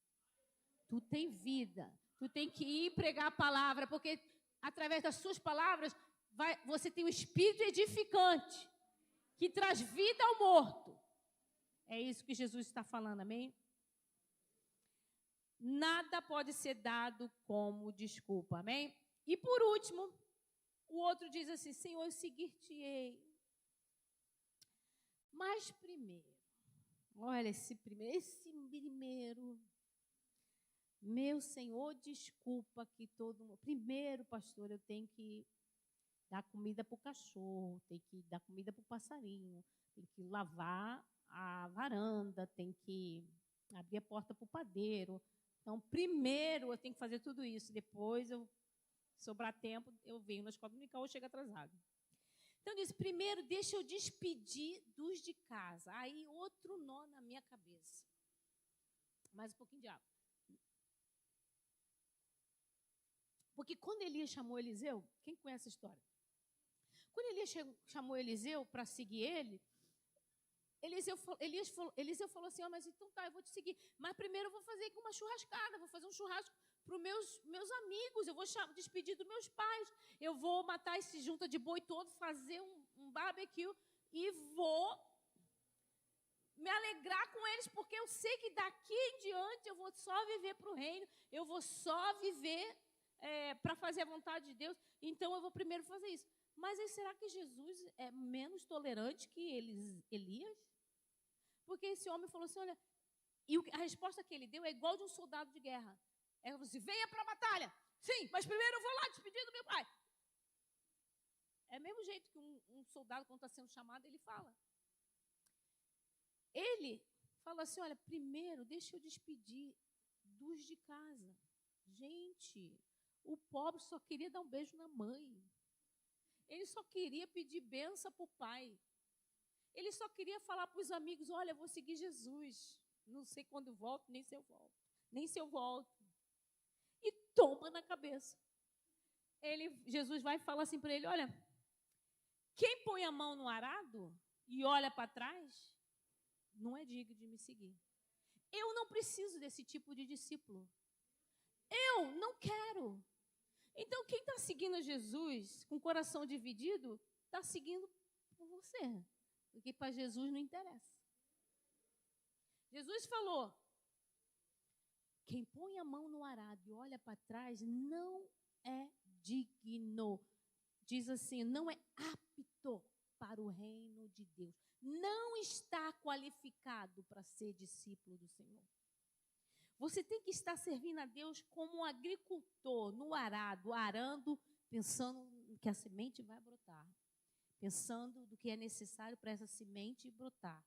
Tu tem vida. Tu tem que ir pregar a palavra, porque através das suas palavras, você tem um espírito edificante, que traz vida ao morto. É isso que Jesus está falando, amém? Nada pode ser dado como desculpa, amém? E por último, o outro diz assim, Senhor, eu seguir-te-ei. Mas primeiro, olha esse primeiro, meu Senhor, desculpa que todo mundo... Primeiro, pastor, eu tenho que dar comida para o cachorro, tenho que dar comida para o passarinho, tenho que lavar a varanda, tenho que abrir a porta para o padeiro. Então, primeiro eu tenho que fazer tudo isso, depois sobrar tempo, eu venho na escola dominical ou chego atrasado. Então, diz, primeiro, deixa eu despedir dos de casa. Aí, outro nó na minha cabeça. Mais um pouquinho de água. Porque quando Elias chamou Eliseu, quem conhece a história? Quando Elias chamou Eliseu para seguir ele, Eliseu falou assim, mas então tá, eu vou te seguir. Mas primeiro eu vou fazer aqui uma churrascada, vou fazer um churrasco para os meus amigos, eu vou despedir dos meus pais, eu vou matar esse junta de boi todo, fazer um barbecue e vou me alegrar com eles, porque eu sei que daqui em diante eu vou só viver para o reino, eu vou só viver para fazer a vontade de Deus, então eu vou primeiro fazer isso. Mas aí, será que Jesus é menos tolerante que Elias? Porque esse homem falou assim, olha, e a resposta que ele deu é igual de um soldado de guerra. Ele falou assim, venha para a batalha. Sim, mas primeiro eu vou lá despedir do meu pai. É o mesmo jeito que um soldado, quando está sendo chamado, ele fala. Ele fala assim, olha, primeiro deixa eu despedir dos de casa. Gente, o pobre só queria dar um beijo na mãe. Ele só queria pedir bênção para o pai. Ele só queria falar para os amigos, olha, eu vou seguir Jesus. Não sei quando volto, nem se eu volto. Nem se eu volto. E toma na cabeça. Jesus vai falar assim para ele, olha, quem põe a mão no arado e olha para trás, não é digno de me seguir. Eu não preciso desse tipo de discípulo. Eu não quero. Então, quem está seguindo Jesus com o coração dividido, está seguindo por você. Porque para Jesus não interessa. Jesus falou, quem põe a mão no arado e olha para trás não é digno. Diz assim, não é apto para o reino de Deus. Não está qualificado para ser discípulo do Senhor. Você tem que estar servindo a Deus como um agricultor no arado, arando, pensando que a semente vai brotar. Pensando do que é necessário para essa semente brotar.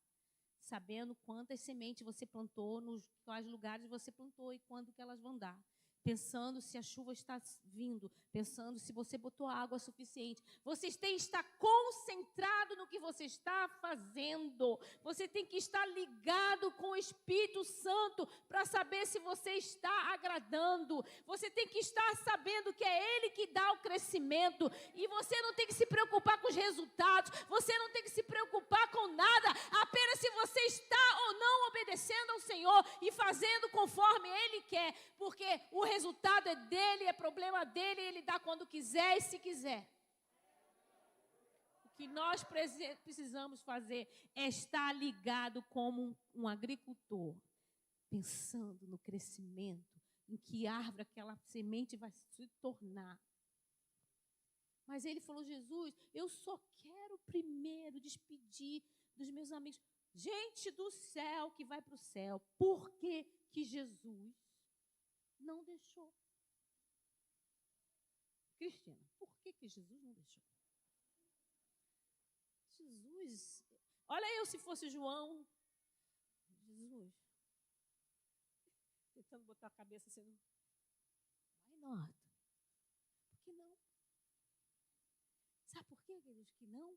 Sabendo quantas sementes você plantou, nos quais lugares você plantou e quando que elas vão dar. Pensando se a chuva está vindo, pensando se você botou água suficiente. Você tem que estar concentrado no que você está fazendo. Você tem que estar ligado com o Espírito Santo para saber se você está agradando. Você tem que estar sabendo que é Ele que dá o crescimento. E você não tem que se preocupar com os resultados. Você não tem que se preocupar com nada. Apenas se você está ou não obedecendo ao Senhor e fazendo conforme Ele quer. Porque o resultado é dele, é problema dele, ele dá quando quiser e se quiser. O que nós precisamos fazer é estar ligado como um agricultor, pensando no crescimento, em que árvore aquela semente vai se tornar. Mas ele falou: Jesus, eu só quero primeiro despedir dos meus amigos. Gente do céu que vai para o céu. Por que que Jesus não deixou? Cristina, por que que Jesus não deixou? Jesus, olha eu se fosse João. Jesus, tentando botar a cabeça assim. Why not? Por que não? Sabe por quê, queridos, que não?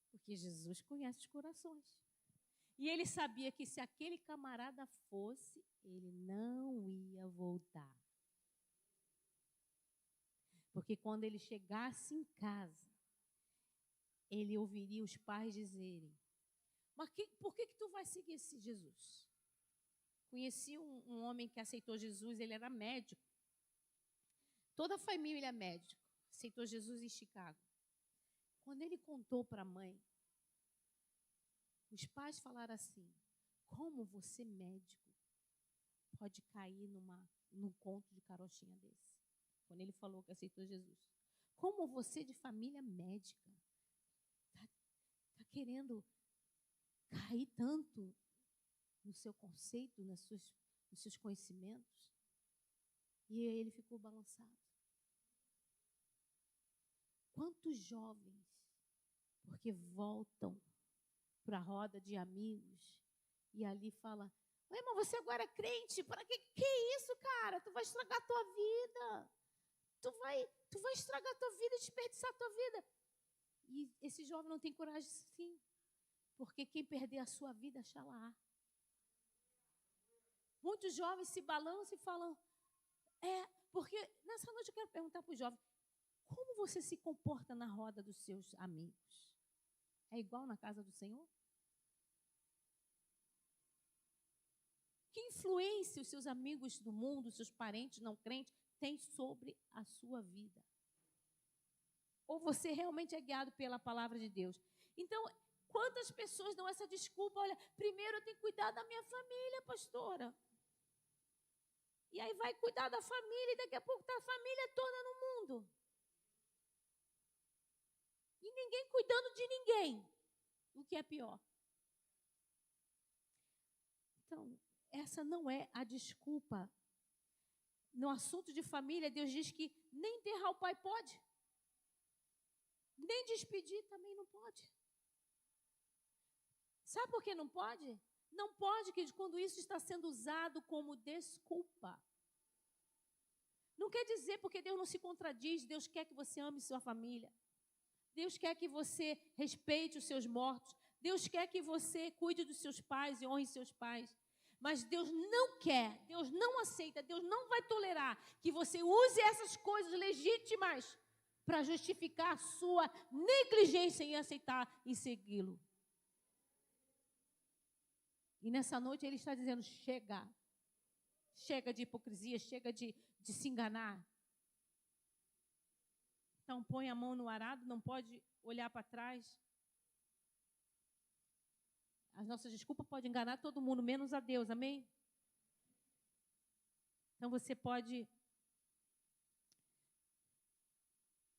Porque Jesus conhece os corações. E ele sabia que se aquele camarada fosse, ele não ia voltar. Porque quando ele chegasse em casa, ele ouviria os pais dizerem: mas por que tu vai seguir esse Jesus? Conheci um homem que aceitou Jesus, ele era médico. Toda a família é médico. Aceitou Jesus em Chicago. Quando ele contou para a mãe, os pais falaram assim: como você, médico, pode cair num conto de carochinha desse? Quando ele falou que aceitou Jesus. Como você, de família médica, está querendo cair tanto no seu conceito, nos seus conhecimentos? E ele ficou balançado. Quantos jovens, porque voltam para a roda de amigos e ali fala: mas você agora é crente, para que isso, cara? Tu vai estragar a tua vida. Tu vai estragar a tua vida e desperdiçar a tua vida. E esse jovem não tem coragem, sim. Porque quem perder a sua vida, achará. Muitos jovens se balançam e falam: porque nessa noite eu quero perguntar para os jovens: como você se comporta na roda dos seus amigos? É igual na casa do Senhor? Que influência os seus amigos do mundo, os seus parentes não crentes, têm sobre a sua vida? Ou você realmente é guiado pela palavra de Deus? Então, quantas pessoas dão essa desculpa? Olha, primeiro eu tenho que cuidar da minha família, pastora. E aí vai cuidar da família e daqui a pouco está a família toda no mundo. E ninguém cuidando de ninguém. O que é pior. Então, essa não é a desculpa. No assunto de família, Deus diz que nem enterrar o pai pode. Nem despedir também não pode. Sabe por que não pode? Não pode, que quando isso está sendo usado como desculpa. Não quer dizer porque Deus não se contradiz. Deus quer que você ame sua família. Deus quer que você respeite os seus mortos. Deus quer que você cuide dos seus pais e honre seus pais. Mas Deus não quer, Deus não aceita, Deus não vai tolerar que você use essas coisas legítimas para justificar a sua negligência em aceitar e segui-lo. E nessa noite ele está dizendo: chega. Chega de hipocrisia, chega de se enganar. Então põe a mão no arado, não pode olhar para trás. As nossas desculpas podem enganar todo mundo, menos a Deus, amém? Então você pode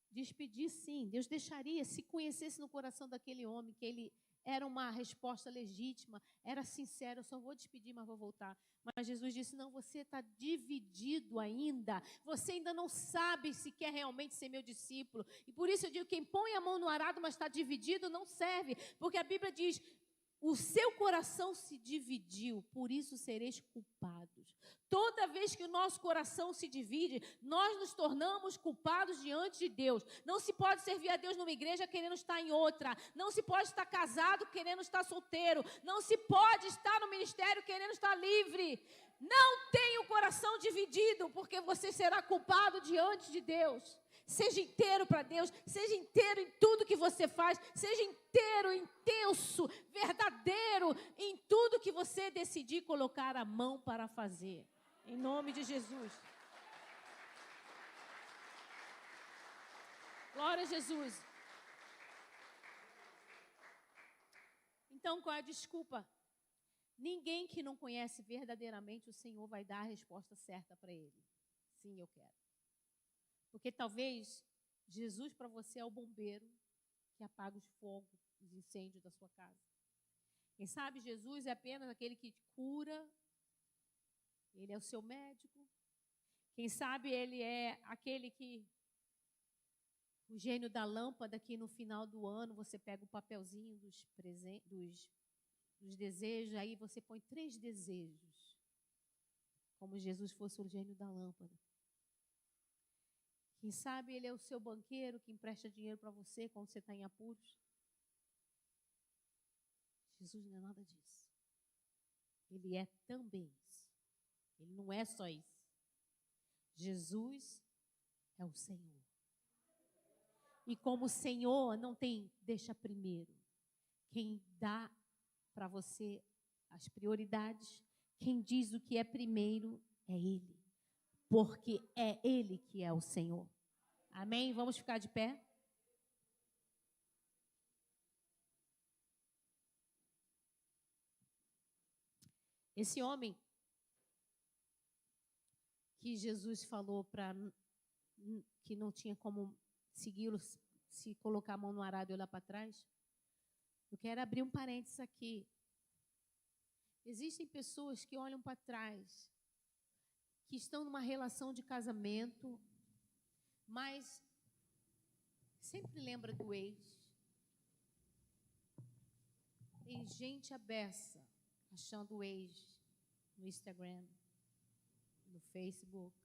despedir, sim. Deus deixaria, se conhecesse no coração daquele homem, que ele era uma resposta legítima, era sincero: eu só vou despedir, mas vou voltar. Mas Jesus disse: não, você está dividido ainda, você ainda não sabe se quer realmente ser meu discípulo. E por isso eu digo: quem põe a mão no arado, mas está dividido, não serve. Porque a Bíblia diz: o seu coração se dividiu, por isso sereis culpados. Toda vez que o nosso coração se divide, nós nos tornamos culpados diante de Deus. Não se pode servir a Deus numa igreja querendo estar em outra. Não se pode estar casado querendo estar solteiro. Não se pode estar no ministério querendo estar livre. Não tenha o coração dividido, porque você será culpado diante de Deus. Seja inteiro para Deus, seja inteiro em tudo que você faz, seja inteiro, intenso, verdadeiro em tudo que você decidir colocar a mão para fazer. Em nome de Jesus. Glória a Jesus. Então, qual é a desculpa? Ninguém que não conhece verdadeiramente o Senhor vai dar a resposta certa para ele. Sim, eu quero. Porque talvez Jesus para você é o bombeiro que apaga os fogos, os incêndios da sua casa. Quem sabe Jesus é apenas aquele que te cura. Ele é o seu médico. Quem sabe ele é aquele que... O gênio da lâmpada, que no final do ano você pega o papelzinho dos desejos, aí você põe 3 desejos. Como Jesus fosse o gênio da lâmpada. Quem sabe ele é o seu banqueiro que empresta dinheiro para você quando você está em apuros. Jesus não é nada disso. Ele é também isso. Ele não é só isso. Jesus é o Senhor. E como Senhor não tem, deixa primeiro. Quem dá para você as prioridades, quem diz o que é primeiro é Ele. Porque é Ele que é o Senhor. Amém? Vamos ficar de pé? Esse homem que Jesus falou para que não tinha como segui-lo, se colocar a mão no arado e olhar para trás. Eu quero abrir um parênteses aqui. Existem pessoas que olham para trás, que estão numa relação de casamento, mas sempre lembra do ex. Tem gente abessa achando o ex no Instagram, no Facebook,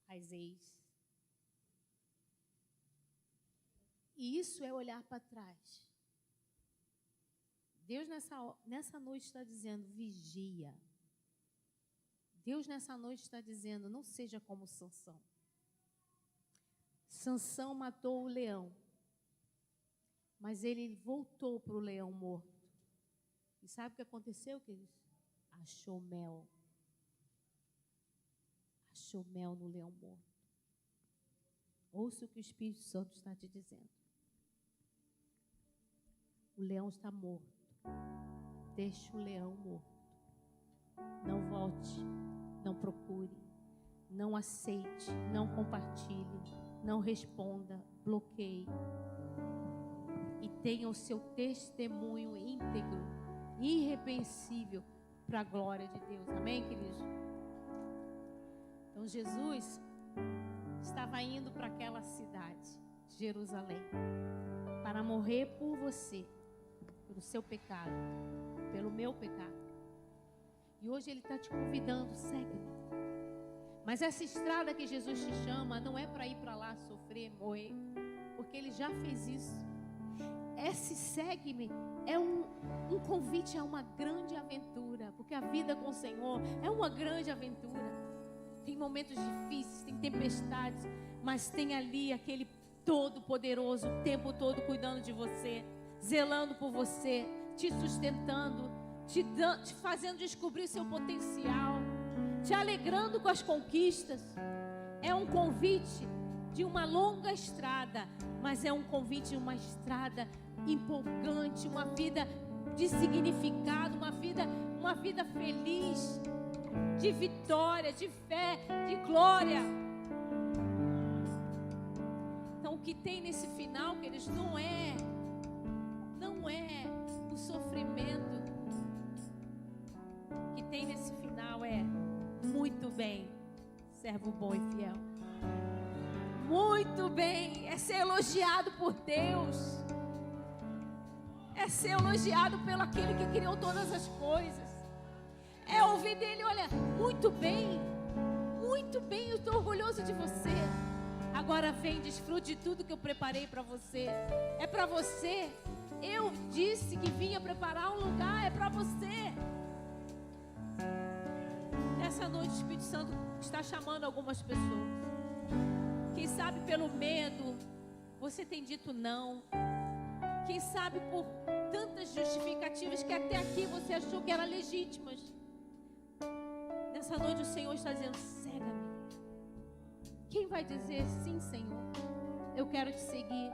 as ex. E isso é olhar para trás. Deus nessa noite está dizendo, vigia. Deus nessa noite está dizendo, não seja como Sansão. Sansão matou o leão, mas ele voltou para o leão morto. E sabe o que aconteceu, queridos? Achou mel. Achou mel no leão morto. Ouça o que o Espírito Santo está te dizendo. O leão está morto. Deixe o leão morto. Não volte, não procure, não aceite, não compartilhe, não responda, bloqueie. E tenha o seu testemunho íntegro, irrepreensível, para a glória de Deus. Amém, queridos? Então, Jesus estava indo para aquela cidade, Jerusalém, para morrer por você, pelo seu pecado, pelo meu pecado. E hoje Ele está te convidando, segue-me. Mas essa estrada que Jesus te chama não é para ir para lá sofrer, morrer, porque Ele já fez isso. Esse segue-me é um convite a uma grande aventura, porque a vida com o Senhor é uma grande aventura. Tem momentos difíceis, tem tempestades, mas tem ali aquele Todo-Poderoso o tempo todo cuidando de você, zelando por você, te sustentando, te fazendo descobrir seu potencial, te alegrando com as conquistas. É um convite de uma longa estrada, mas é um convite de uma estrada empolgante, uma vida de significado, uma vida feliz, de vitória, de fé, de glória. Então o que tem nesse final, queridos, não é o sofrimento. O que tem nesse final é muito bem, servo bom e fiel. Muito bem, é ser elogiado por Deus. É ser elogiado pelo aquele que criou todas as coisas. É ouvir dele, olha, muito bem, eu estou orgulhoso de você. Agora vem, desfrute de tudo que eu preparei para você. É para você. Eu disse que vinha preparar um lugar, é para você. Nessa noite o Espírito Santo está chamando algumas pessoas. Quem sabe pelo medo você tem dito não. Quem sabe por tantas justificativas que até aqui você achou que eram legítimas. Nessa noite o Senhor está dizendo, cega-me. quem vai dizer, sim, Senhor, eu quero te seguir?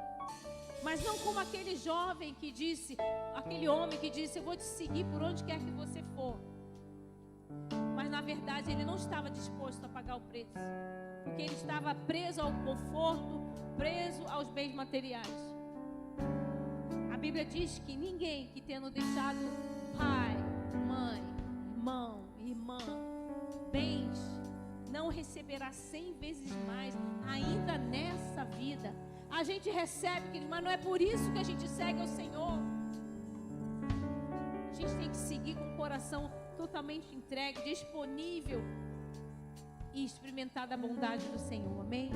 Mas não como aquele jovem que disse, aquele homem que disse, eu vou te seguir por onde quer que você for. Mas na verdade ele não estava disposto a pagar o preço, porque ele estava preso ao conforto, preso aos bens materiais. A Bíblia diz que ninguém que tendo deixado pai, mãe, irmão, irmã, bens, não receberá 100 vezes mais ainda nessa vida. A gente recebe, mas não é por isso que a gente segue ao Senhor. A gente tem que seguir com o coração totalmente entregue, disponível e experimentar da bondade do Senhor. Amém?